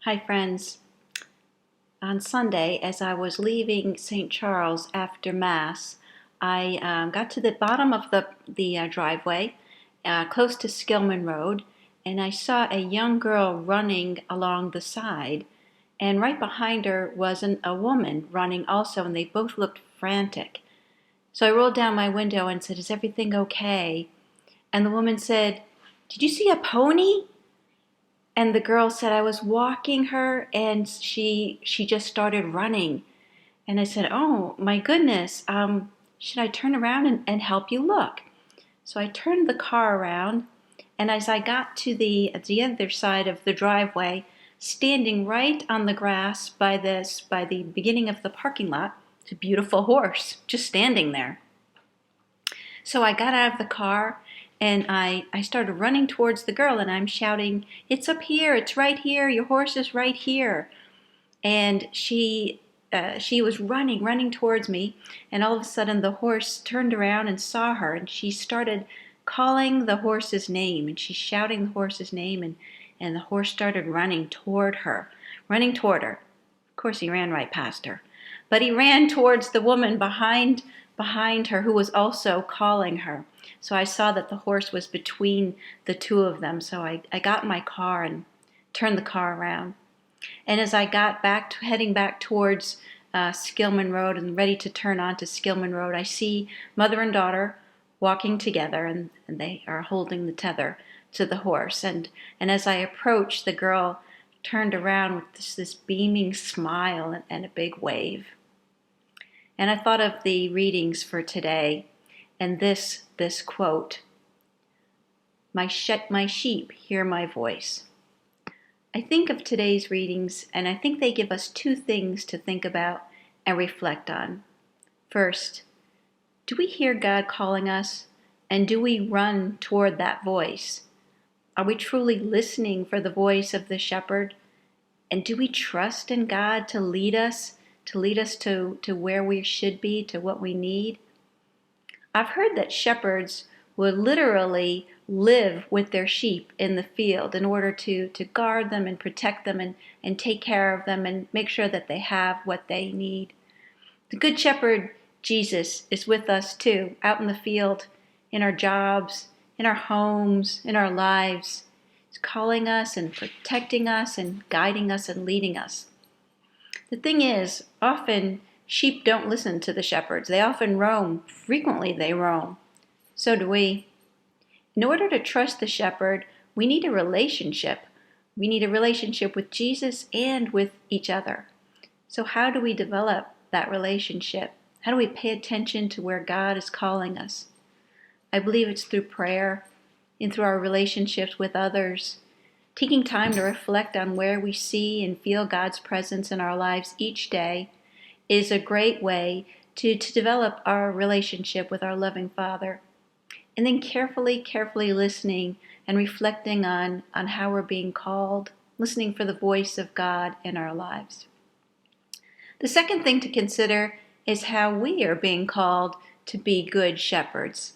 Hi, friends. On Sunday, as I was leaving St. Charles after Mass, I got to the bottom of the driveway, close to Skillman Road, and I saw a young girl running along the side. And right behind her was a woman running also, and they both looked frantic. So I rolled down my window and said, "Is everything okay?" And the woman said, "Did you see a pony?" And the girl said, "I was walking her and she just started running." And I said, "Oh my goodness, should I turn around and help you look?" So I turned the car around, and as I got to the other side of the driveway, standing right on the grass by the beginning of the parking lot, it's a beautiful horse just standing there. So I got out of the car and I started running towards the girl, and I'm shouting, "It's up here, it's right here, your horse is right here." And she was running towards me, and all of a sudden the horse turned around and saw her, and she started calling the horse's name, and she's shouting the horse's name, and the horse started running toward her. Of course, he ran right past her, but he ran towards the woman behind her who was also calling her. So I saw that the horse was between the two of them. So I got in my car and turned the car around. And as I got heading back towards Skillman Road and ready to turn onto Skillman Road, I see mother and daughter walking together, and they are holding the tether to the horse. And as I approached, the girl turned around with this beaming smile and a big wave. And I thought of the readings for today, and this quote, my sheep hear my voice." I think of today's readings, and I think they give us two things to think about and reflect on. First, do we hear God calling us, and do we run toward that voice? Are we truly listening for the voice of the shepherd? And do we trust in God to lead us to where we should be, to what we need? I've heard that shepherds would literally live with their sheep in the field in order to guard them and protect them and take care of them and make sure that they have what they need. The Good Shepherd, Jesus, is with us too, out in the field, in our jobs, in our homes, in our lives. He's calling us and protecting us and guiding us and leading us. The thing is, often sheep don't listen to the shepherds. They often roam. Frequently they roam. So do we. In order to trust the shepherd, we need a relationship. We need a relationship with Jesus and with each other. So how do we develop that relationship? How do we pay attention to where God is calling us? I believe it's through prayer and through our relationships with others. Taking time to reflect on where we see and feel God's presence in our lives each day is a great way to develop our relationship with our loving Father. And then carefully listening and reflecting on how we're being called, listening for the voice of God in our lives. The second thing to consider is how we are being called to be good shepherds.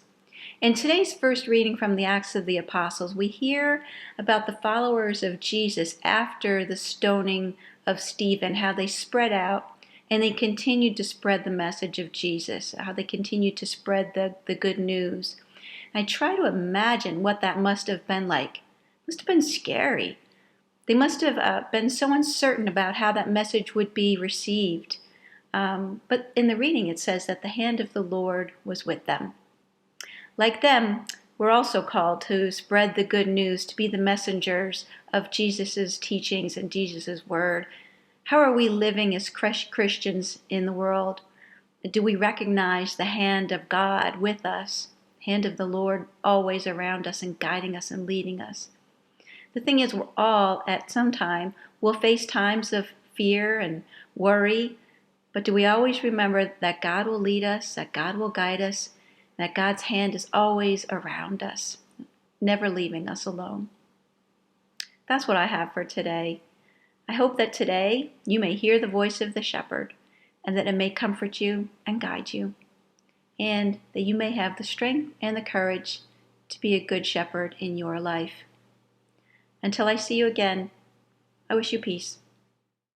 In today's first reading from the Acts of the Apostles, we hear about the followers of Jesus after the stoning of Stephen, how they spread out and they continued to spread the message of Jesus, how they continued to spread the good news. I try to imagine what that must have been like. It must have been scary. They must have been so uncertain about how that message would be received. But in the reading it says that the hand of the Lord was with them. Like them, we're also called to spread the good news, to be the messengers of Jesus' teachings and Jesus' word. How are we living as Christians in the world? Do we recognize the hand of God with us, hand of the Lord always around us and guiding us and leading us? The thing is, we're all at some time will face times of fear and worry, but do we always remember that God will lead us, that God will guide us, that God's hand is always around us, never leaving us alone? That's what I have for today. I hope that today you may hear the voice of the shepherd, and that it may comfort you and guide you, and that you may have the strength and the courage to be a good shepherd in your life. Until I see you again, I wish you peace.